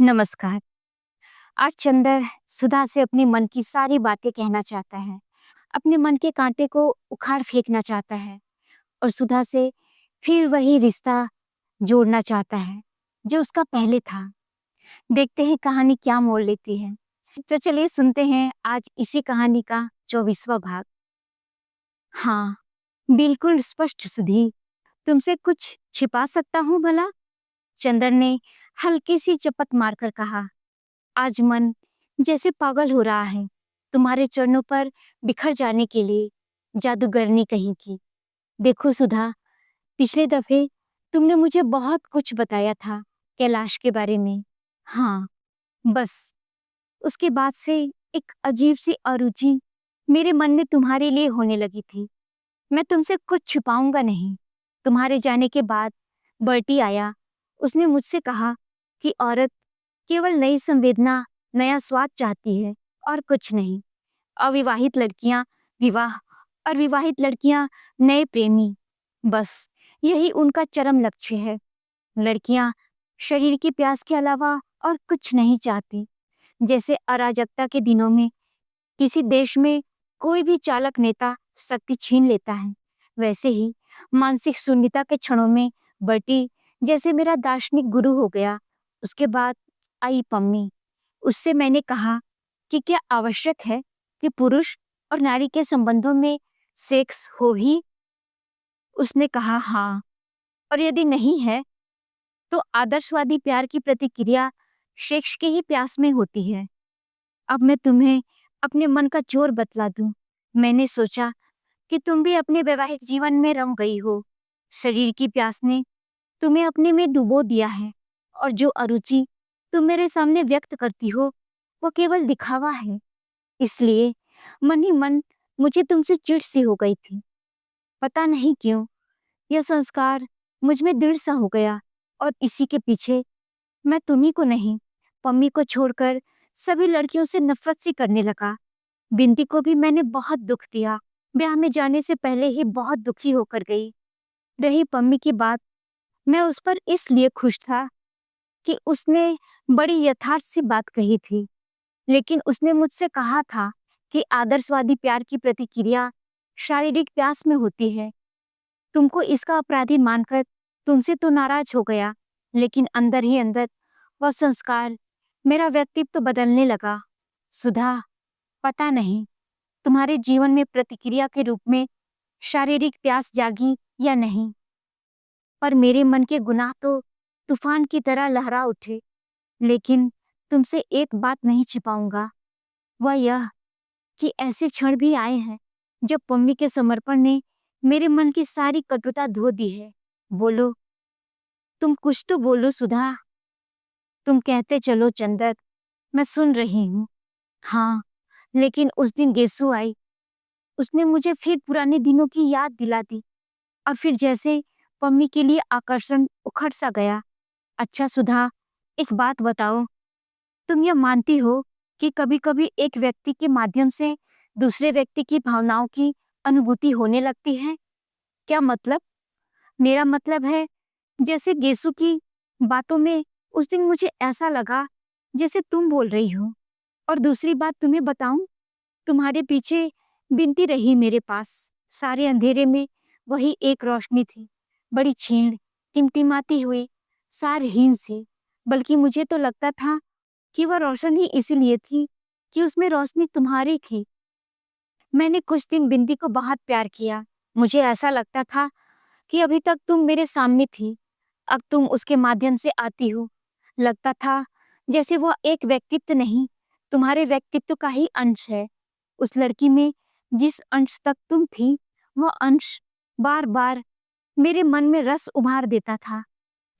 नमस्कार। आज चंदर सुधा से अपने मन की सारी बातें कहना चाहता है। अपने मन के कांटे को उखाड़ फेंकना चाहता है और सुधा से फिर वही रिश्ता जोड़ना चाहता है जो उसका पहले था। देखते हैं कहानी क्या मोड़ लेती है। तो चलिए सुनते हैं आज इसी कहानी का 24वां भाग। हाँ, बिल्कुल स्पष्ट सुधी। तुमसे कुछ छिपा सकता हूँ भला? चंदर ने हल्की सी चपत मारकर कहा। आज मन जैसे पागल हो रहा है तुम्हारे चरणों पर बिखर जाने के लिए, जादूगरनी कहीं की। देखो सुधा, पिछले दफे तुमने मुझे बहुत कुछ बताया था कैलाश के बारे में। हाँ, बस उसके बाद से एक अजीब सी अरुचि मेरे मन में तुम्हारे लिए होने लगी थी। मैं तुमसे कुछ छुपाऊंगा नहीं। तुम्हारे जाने के बाद बर्टी आया। उसने मुझसे कहा कि औरत केवल नई संवेदना, नया स्वाद चाहती है और कुछ नहीं। अविवाहित लड़कियां विवाह और विवाहित लड़कियां नए प्रेमी, बस यही उनका चरम लक्ष्य है। लड़कियां शरीर की प्यास के अलावा और कुछ नहीं चाहती। जैसे अराजकता के दिनों में किसी देश में कोई भी चालक नेता शक्ति छीन लेता है, वैसे ही मानसिक शून्यता के क्षणों में बर्टी जैसे मेरा दार्शनिक गुरु हो गया। उसके बाद आई पम्मी। उससे मैंने कहा कि क्या आवश्यक है कि पुरुष और नारी के संबंधों में सेक्स हो ही? उसने कहा हाँ, और यदि नहीं है तो आदर्शवादी प्यार की प्रतिक्रिया सेक्स के ही प्यास में होती है। अब मैं तुम्हें अपने मन का चोर बतला दूं। मैंने सोचा कि तुम भी अपने वैवाहिक जीवन में रम गई हो। शरीर की प्यास ने तुम्हें अपने में डुबो दिया है और जो अरुचि तुम मेरे सामने व्यक्त करती हो वो केवल दिखावा है। इसलिए मन ही मन मुझे तुमसे चिढ़ सी हो गई थी। पता नहीं क्यों यह संस्कार मुझ में दृढ़ सा हो गया और इसी के पीछे मैं तुम्ही को नहीं, पम्मी को छोड़कर सभी लड़कियों से नफरत सी करने लगा। बिंदी को भी मैंने बहुत दुख दिया। ब्याह में जाने से पहले ही बहुत दुखी होकर गई। रही पम्मी की बात, मैं उस पर इसलिए खुश था कि उसने बड़ी यथार्थ सी बात कही थी। लेकिन उसने मुझसे कहा था कि आदर्शवादी प्यार की प्रतिक्रिया शारीरिक प्यास में होती है। तुमको इसका अपराधी मानकर तुमसे तो नाराज हो गया, लेकिन अंदर ही अंदर वह संस्कार मेरा व्यक्तित्व तो बदलने लगा। सुधा, पता नहीं तुम्हारे जीवन में प्रतिक्रिया के रूप में शारीरिक प्यास जागी या नहीं, पर मेरे मन के गुनाह तो तूफान की तरह लहरा उठे। लेकिन तुमसे एक बात नहीं छिपाऊंगा, वह यह कि ऐसे क्षण भी आए हैं जब पम्मी के समर्पण ने मेरे मन की सारी कटुता धो दी है। बोलो, तुम कुछ तो बोलो सुधा। तुम कहते चलो चंदर, मैं सुन रही हूँ। हाँ, लेकिन उस दिन गेसु आई। उसने मुझे फिर पुराने दिनों की याद दिला दी और फिर जैसे पम्मी के लिए आकर्षण उखड़ सा गया। अच्छा सुधा, एक बात बताओ, तुम यह मानती हो कि कभी-कभी एक व्यक्ति के माध्यम से दूसरे व्यक्ति की भावनाओं की अनुभूति होने लगती है? क्या मतलब? मेरा मतलब है, जैसे गेसु की बातों में उस दिन मुझे ऐसा लगा जैसे तुम बोल रही हो। और दूसरी बात तुम्हें बताऊं, तुम्हारे पीछे बिनती रही मेरे पास। सारे अंधेरे में वही एक रोशनी थी, बड़ी क्षीण, टिमटिमाती हुई, सारहीन से। बल्कि मुझे तो लगता था कि वह रोशन ही इसीलिए थी कि उसमें रोशनी तुम्हारी थी। मैंने कुछ दिन बिंदी को बहुत प्यार किया। मुझे ऐसा लगता था कि अभी तक तुम मेरे सामने थी, अब तुम उसके माध्यम से आती हो। लगता था जैसे वह एक व्यक्तित्व नहीं, तुम्हारे व्यक्तित्व का ही अंश है। उस लड़की में जिस अंश तक तुम थी, वह अंश बार बार मेरे मन में रस उभार देता था।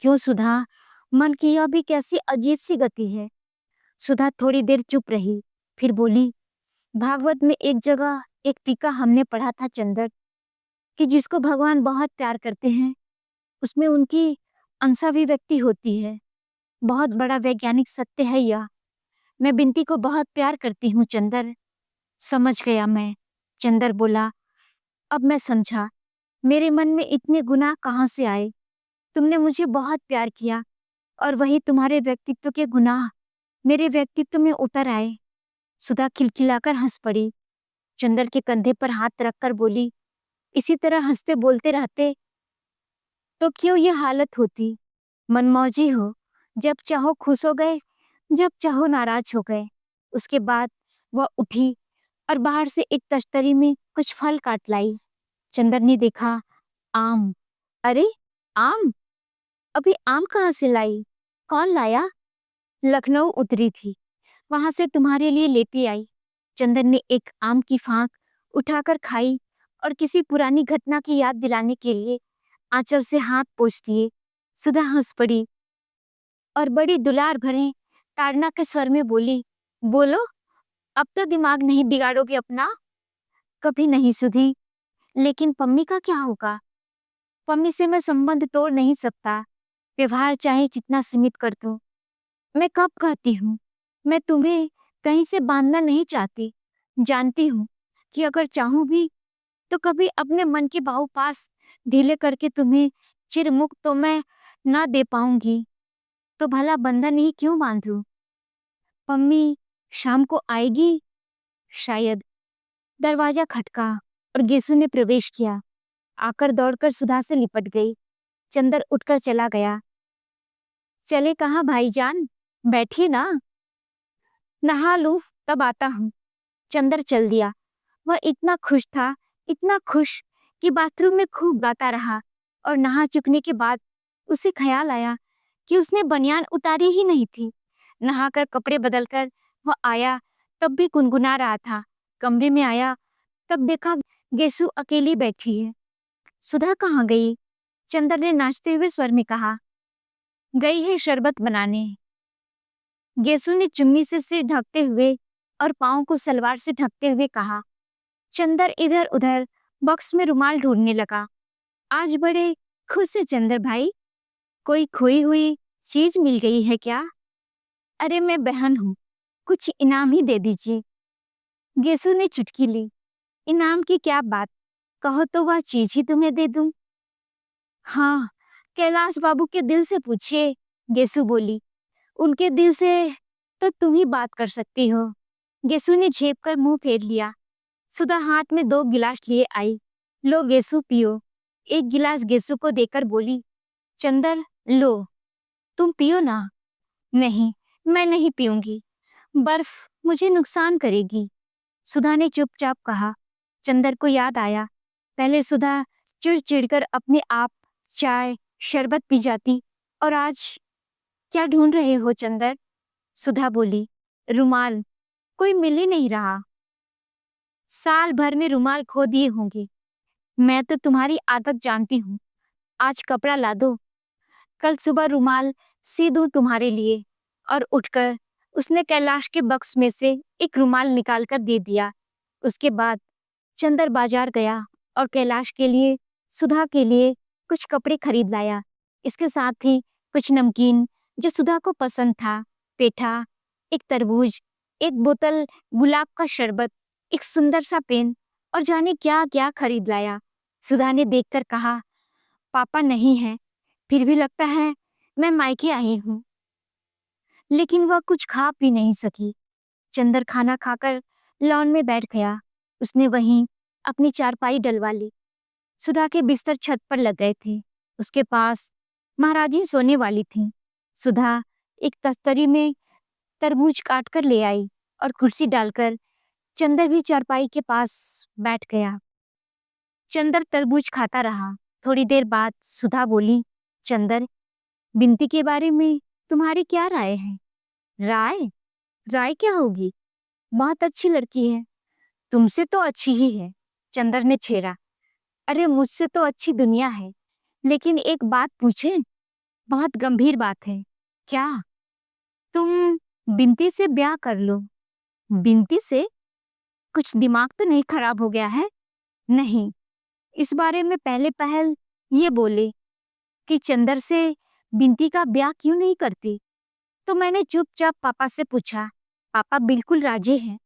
क्यों सुधा, मन की यह भी कैसी अजीब सी गति है। सुधा थोड़ी देर चुप रही, फिर बोली, भागवत में एक जगह एक टीका हमने पढ़ा था चंदर, कि जिसको भगवान बहुत प्यार करते हैं उसमें उनकी अंशाभिव्यक्ति होती है। बहुत बड़ा वैज्ञानिक सत्य है यह। मैं बिंती को बहुत प्यार करती हूँ चंदर। समझ गया मैं, चंदर बोला। अब मैं समझा मेरे मन में इतने गुनाह कहाँ से आए। तुमने मुझे बहुत प्यार किया, और वही तुम्हारे व्यक्तित्व के गुनाह मेरे व्यक्तित्व में उतर आए। सुधा खिलखिलाकर हंस पड़ी। चंदर के कंधे पर हाथ रखकर बोली, इसी तरह हंसते बोलते रहते तो क्यों ये हालत होती। मनमौजी हो, जब चाहो खुश हो गए, जब चाहो नाराज हो गए। उसके बाद वह उठी और बाहर से एक तश्तरी में कुछ फल काट लाई। चंदर ने देखा, आम। अरे, आम? अभी आम कहाँ से लाई? कौन लाया? लखनऊ उतरी थी, वहां से तुम्हारे लिए लेती आई। चंदन ने एक आम की फांक उठाकर खाई और किसी पुरानी घटना की याद दिलाने के लिए आंचल से हाथ पोंछ दिए। सुधा हंस पड़ी और बड़ी दुलार भरे ताड़ना के स्वर में बोली, बोलो, अब तो दिमाग नहीं बिगाड़ोगे अपना? कभी नहीं सुधी, लेकिन पम्मी का क्या होगा? पम्मी से मैं संबंध तोड़ नहीं सकता, व्यवहार चाहे जितना सीमित कर दूं। मैं कब कहती हूँ, मैं तुम्हें कहीं से बांधना नहीं चाहती। जानती हूँ कि अगर चाहूं भी तो कभी अपने मन के बाहु पास ढीले करके तुम्हें चिरमुक्त तो मैं ना दे पाऊंगी। तो भला बंधन ही क्यों बांधूं? पम्मी शाम को आएगी शायद। दरवाजा खटका और गेसु ने प्रवेश किया। आकर दौड़कर सुधा से लिपट गई। चंदर उठकर चला गया। चले कहाँ भाईजान? बैठिए ना, नहा लूं तब आता हूँ। चंदर चल दिया। वह इतना खुश था, इतना खुश कि बाथरूम में खूब गाता रहा और नहा चुकने के बाद उसे ख्याल आया कि उसने बनियान उतारी ही नहीं थी। नहाकर कपड़े बदलकर वह आया तब भी गुनगुना रहा था। कमरे में आया तब देखा गेसु अकेली बैठी है। सुधा कहाँ गई? चंदर ने नाचते हुए स्वर में कहा, गई है शरबत बनाने। गेसु ने चुन्नी से सिर ढकते हुए और पाँव को सलवार से ढकते हुए कहा। चंदर इधर उधर बॉक्स में रुमाल ढूंढने लगा। आज बड़े खुश है चंदर भाई, कोई खोई हुई चीज मिल गई है क्या? अरे मैं बहन हूँ, कुछ इनाम ही दे दीजिए। गेसु ने चुटकी ली। इनाम की क्या बात, कहो तो वह चीज ही तुम्हें दे दूं। हाँ, कैलाश बाबू के दिल से पूछिए, गेसु बोली। उनके दिल से तो तुम ही बात कर सकती हो। गेसु ने झेप कर मुंह फेर लिया। सुधा हाथ में 2 गिलास लिए आई। लो गेसु पियो। एक गिलास गेसु को देकर बोली, चंदर लो, तुम पियो ना। नहीं, मैं नहीं पीऊंगी, बर्फ मुझे नुकसान करेगी। सुधा ने चुपचाप कहा। चंदर को याद आया, पहले सुधा चिढ़-चिढ़ कर अपने आप चाय शरबत पी जाती और आज क्या ढूंढ रहे हो चंदर? सुधा बोली, रुमाल, कोई मिल ही नहीं रहा। साल भर में रुमाल खो दिए होंगे। मैं तो तुम्हारी आदत जानती हूँ। आज कपड़ा ला दो, कल सुबह रुमाल सी दूं तुम्हारे लिए। और उठकर उसने कैलाश के बक्स में से एक रुमाल निकाल कर दे दिया। उसके बाद चंदर बाजार गया और कैलाश के लिए, सुधा के लिए कुछ कपड़े खरीद लाया। इसके साथ ही कुछ नमकीन जो सुधा को पसंद था, पेठा, एक तरबूज, एक बोतल गुलाब का शरबत, एक सुंदर सा पेन और जाने क्या क्या खरीद लाया। सुधा ने देखकर कहा, पापा नहीं है, फिर भी लगता है मैं मायके आई हूँ। लेकिन वह कुछ खा पी नहीं सकी। चंदर खाना खाकर लॉन में बैठ गया। उसने वहीं अपनी चारपाई डलवा ली। सुधा के बिस्तर छत पर लग गए थे। उसके पास महाराजी सोने वाली थी। सुधा एक तस्तरी में तरबूज काट कर ले आई और कुर्सी डालकर चंदर भी चारपाई के पास बैठ गया। चंदर तरबूज खाता रहा। थोड़ी देर बाद सुधा बोली, चंदर, बिनती के बारे में तुम्हारी क्या राय है? राय? राय क्या होगी? बहुत अच्छी लड़की है। तुमसे तो अच्छी ही है, चंदर ने छेड़ा। अरे मुझसे तो अच्छी दुनिया है, लेकिन एक बात पूछे? बहुत गंभीर बात है। क्या? तुम बिनती से ब्याह कर लो। बिनती से? कुछ दिमाग तो नहीं खराब हो गया है? नहीं, इस बारे में पहले पहल ये बोले कि चंदर से बिनती का ब्याह क्यों नहीं करती। तो मैंने चुपचाप पापा से पूछा। पापा बिल्कुल राजी हैं,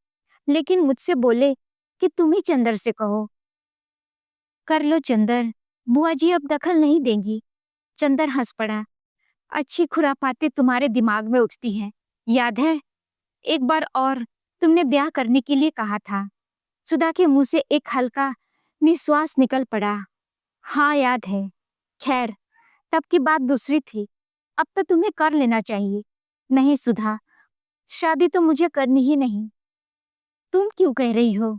लेकिन मुझसे बोले कि तुम ही चंदर से कहो। कर लो चंदर, बुआ जी अब दखल नहीं देंगी। चंदर हंस पड़ा। अच्छी खुरापाते तुम्हारे दिमाग में उठती हैं। याद है, एक बार और तुमने ब्याह करने के लिए कहा था। सुधा के मुंह से एक हल्का निश्वास निकल पड़ा। हाँ, याद है। खैर, तब की बात दूसरी थी। अब तो तुम्हें कर लेना चाहिए। नहीं सुधा, शादी तो मुझे करनी ही नहीं। तुम क्यों कह रही हो?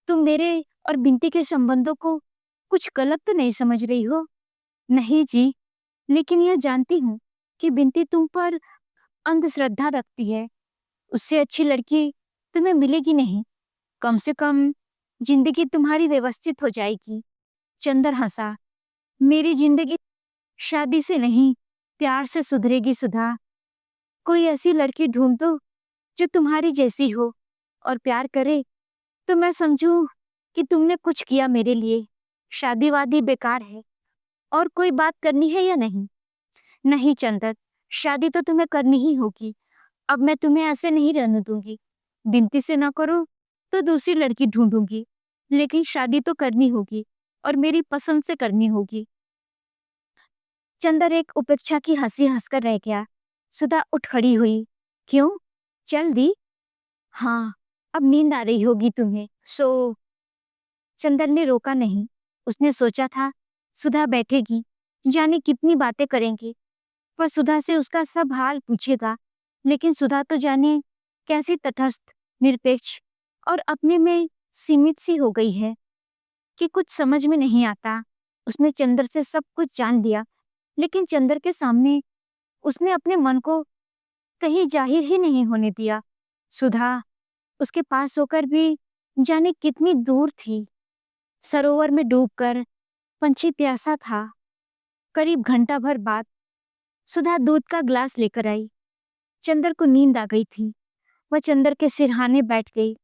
तुम मेरे और बिंती के संबंधों को कुछ गलत तो नहीं समझ रही हो? नहीं जी, लेकिन यह जानती हूँ कि बिंती तुम पर अंधश्रद्धा रखती है। उससे अच्छी लड़की तुम्हें मिलेगी नहीं। कम से कम जिंदगी तुम्हारी व्यवस्थित हो जाएगी। चंदर हंसा। मेरी जिंदगी शादी से नहीं, प्यार से सुधरेगी सुधा। कोई ऐसी लड़की ढूंढ दो जो तुम्हारी जैसी हो और प्यार करे, तो मैं समझूं कि तुमने कुछ किया मेरे लिए। शादी वादी बेकार है। और कोई बात करनी है या नहीं? नहीं चंदर, शादी तो तुम्हें करनी ही होगी। अब मैं तुम्हें ऐसे नहीं रहने दूंगी। बिनती से ना करो तो दूसरी लड़की ढूंढूंगी, लेकिन शादी तो करनी होगी और मेरी पसंद से करनी होगी। चंदर एक उपेक्षा की हंसी हंसकर रह गया। सुधा उठ खड़ी हुई। क्यों? चल दी? हाँ, अब नींद आ रही होगी तुम्हें, सो। चंदर ने रोका नहीं। उसने सोचा था सुधा बैठेगी, जाने कितनी बातें करेंगी। वह सुधा से उसका सब हाल पूछेगा, लेकिन सुधा तो जाने कैसी तटस्थ, निरपेक्ष और अपने में सीमित सी हो गई है कि कुछ समझ में नहीं आता। उसने चंदर से सब कुछ जान लिया, लेकिन चंदर के सामने उसने अपने मन को कहीं जाहिर ही नहीं होने दिया। सुधा उसके पास होकर भी जाने कितनी दूर थी। सरोवर में डूबकर पंछी प्यासा था। करीब घंटा भर बाद सुधा दूध का ग्लास लेकर आई। चंदर को नींद आ गई थी। वह चंदर के सिरहाने बैठ गई।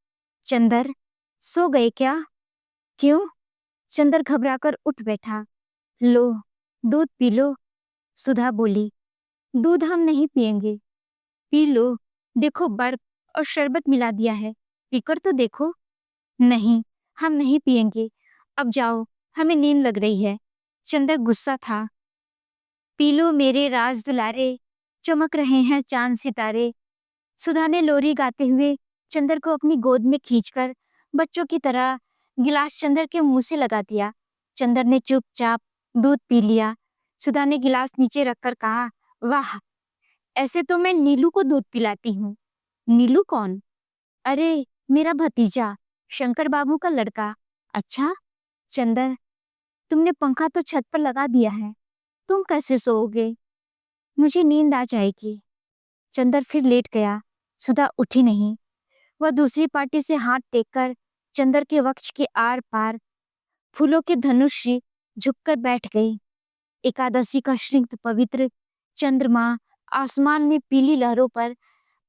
चंदर, सो गए क्या? क्यों? चंदर घबराकर उठ बैठा। लो, दूध पी लो। सुधा बोली। दूध हम नहीं पिएंगे। पी लो, देखो बर्फ और शरबत मिला दिया है, पीकर तो देखो। नहीं, हम नहीं पिएंगे। अब जाओ, हमें नींद लग रही है। चंदर गुस्सा था। पी लो मेरे राज दुलारे, चमक रहे हैं चांद सितारे। सुधा ने लोरी गाते हुए चंदर को अपनी गोद में खींचकर बच्चों की तरह गिलास चंदर के मुंह से लगा दिया। चंदर ने चुपचाप दूध पी लिया। सुधा ने गिलास नीचे रखकर कहा, वाह, ऐसे तो मैं नीलू को दूध पिलाती हूँ। नीलू कौन? अरे, मेरा भतीजा, शंकर बाबू का लड़का। अच्छा। चंदर, तुमने पंखा तो छत पर लगा दिया है, तुम कैसे सोओगे? मुझे नींद आ जाएगी। चंदर फिर लेट गया। सुधा उठी नहीं। वह दूसरी पार्टी से हाथ टेककर चंदर के वक्ष के आर पार फूलों के धनुष से झुककर बैठ गई। एकादशी का स्निग्ध पवित्र चंद्रमा आसमान में पीली लहरों पर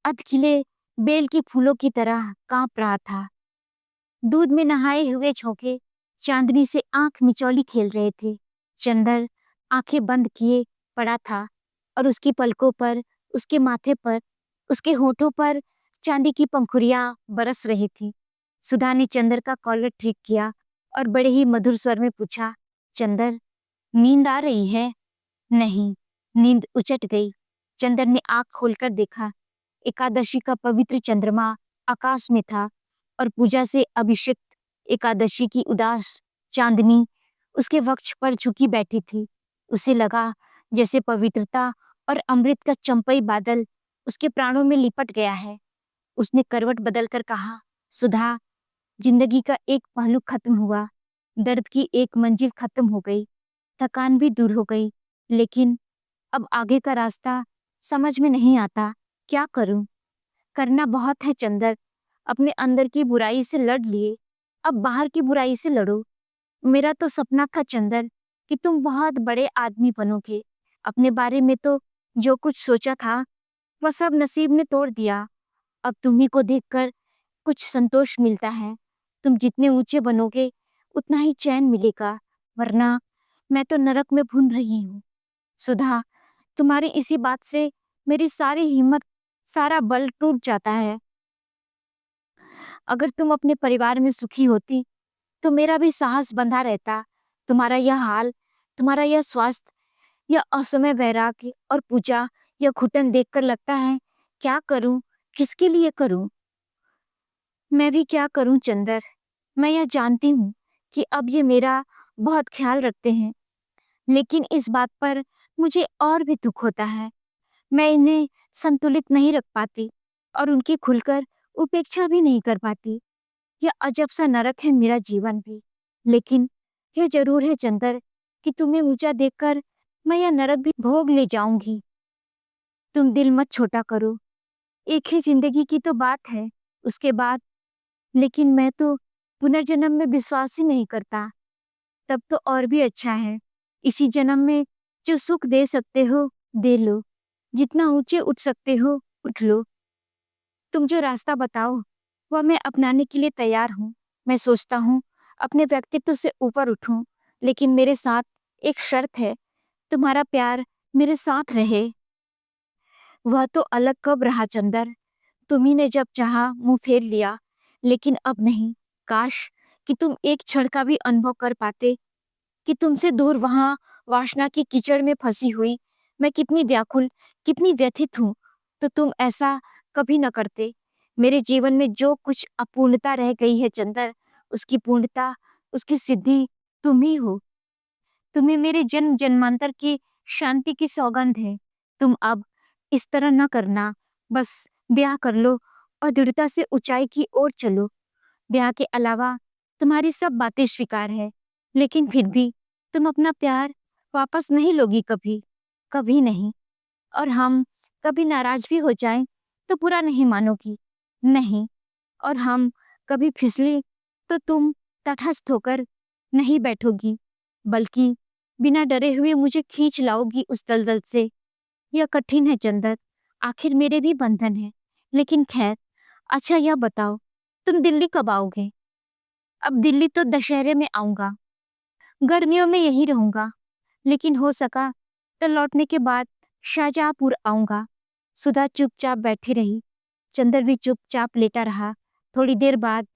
अधखिले बेल के फूलों की तरह कांप रहा था। दूध में नहाए हुए झोंके चांदनी से आंख मिचौली खेल रहे थे। चंदर आंखें बंद किए पड़ा था और उसकी पलकों पर, उसके माथे पर, उसके होठों पर चांदी की पंखुड़ियां बरस रही थी। सुधा ने चंदर का कॉलर ठीक किया और बड़े ही मधुर स्वर में पूछा, चंदर, नींद आ रही है? नहीं, नींद उचट गई। चंदर ने आंख खोलकर देखा। एकादशी का पवित्र चंद्रमा आकाश में था और पूजा से अभिषिक्त एकादशी की उदास चांदनी उसके वक्ष पर झुकी बैठी थी। उसे लगा जैसे पवित्रता और अमृत का चंपई बादल उसके प्राणों में लिपट गया है। उसने करवट बदलकर कहा, सुधा, जिंदगी का एक पहलू खत्म हुआ, दर्द की एक मंजिल खत्म हो गई, थकान भी दूर हो गई, लेकिन अब आगे का रास्ता समझ में नहीं आता। क्या करूं? करना बहुत है चंदर। अपने अंदर की बुराई से लड़ लिए, अब बाहर की बुराई से लड़ो। मेरा तो सपना था चंदर कि तुम बहुत बड़े आदमी बनोगे। अपने बारे में तो जो कुछ सोचा था वह सब नसीब ने तोड़ दिया। अब तुम्ही को देखकर कुछ संतोष मिलता है। तुम जितने ऊंचे बनोगे उतना ही चैन मिलेगा, वरना मैं तो नरक में भून रही हूँ। सुधा, तुम्हारी इसी बात से मेरी सारी हिम्मत, सारा बल टूट जाता है। अगर तुम अपने परिवार में सुखी होती तो मेरा भी साहस बंधा रहता। तुम्हारा यह हाल, तुम्हारा यह स्वास्थ्य, या असमय वैराग्य और पूजा या घुटन देखकर लगता है, क्या करूं, किसके लिए करूं? मैं भी क्या करूं चंदर। मैं यह जानती हूँ कि अब ये मेरा बहुत ख्याल रखते हैं, लेकिन इस बात पर मुझे और भी दुख होता है। मैं इन्हें संतुलित नहीं रख पाती और उनकी खुलकर उपेक्षा भी नहीं कर पाती। यह अजब सा नरक है मेरा जीवन भी। लेकिन यह जरूर है चंदर कि तुम्हें ऊंचा देखकर मैं यह नरक भी भोग ले जाऊंगी। तुम दिल मत छोटा करो। एक ही जिंदगी की तो बात है, उसके बाद। लेकिन मैं तो पुनर्जन्म में विश्वास ही नहीं करता। तब तो और भी अच्छा है। इसी जन्म में जो सुख दे सकते हो, दे लो। जितना ऊंचे उठ सकते हो, उठ लो। तुम जो रास्ता बताओ, वह मैं अपनाने के लिए तैयार हूँ। मैं सोचता हूँ अपने व्यक्तित्व से ऊपर उठूं, लेकिन मेरे साथ एक शर्त है, तुम्हारा प्यार मेरे साथ रहे। वह तो अलग कब रहा चंदर। तुम्ही ने जब चाहा मुंह फेर लिया, लेकिन अब नहीं। काश कि तुम एक क्षण का भी अनुभव कर पाते कि तुमसे दूर वहां वासना की कीचड़ में फंसी हुई मैं कितनी व्याकुल, कितनी व्यथित हूँ। तो तुम ऐसा कभी न करते। मेरे जीवन में जो कुछ अपूर्णता रह गई है चंदर, उसकी पूर्णता, उसकी सिद्धि तुम ही हो। तुम्हें मेरे जन्म जन्मांतर की शांति की सौगंध है। तुम अब इस तरह न करना। बस ब्याह कर लो और दृढ़ता से ऊंचाई की ओर चलो। ब्याह के अलावा तुम्हारी सब बातें स्वीकार है, लेकिन फिर भी तुम अपना प्यार वापस नहीं लोगी कभी, कभी नहीं। और हम कभी नाराज भी हो जाएं तो बुरा नहीं मानोगी, नहीं। और हम कभी फिसले तो तुम तटस्थ होकर नहीं बैठोगी, बल्कि बिना डरे हुए मुझे खींच लाओगी उस दलदल से। यह कठिन है चंदर, आखिर मेरे भी बंधन है। लेकिन खैर, अच्छा यह बताओ, तुम दिल्ली कब आओगे? अब दिल्ली तो दशहरे में आऊंगा। गर्मियों में यहीं रहूंगा, लेकिन हो सका तो लौटने के बाद शाहजहांपुर आऊंगा। सुधा चुपचाप बैठी रही। चंदर भी चुपचाप लेटा रहा। थोड़ी देर बाद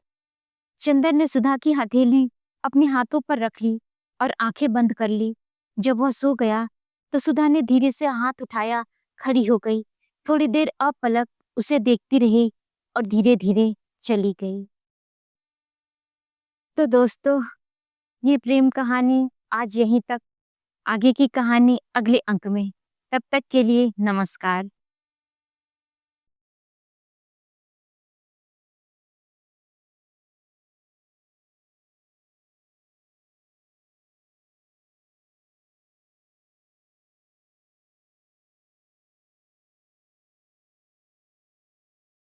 चंदर ने सुधा की हथेली अपने हाथों पर रख ली और आंखें बंद कर ली। जब वह सो गया तो सुधा ने धीरे से हाथ उठाया, खड़ी हो गई। थोड़ी देर अपलक उसे देखती रही और धीरे धीरे चली गई। तो दोस्तों, ये प्रेम कहानी आज यहीं तक। आगे की कहानी अगले अंक में। तब तक के लिए नमस्कार।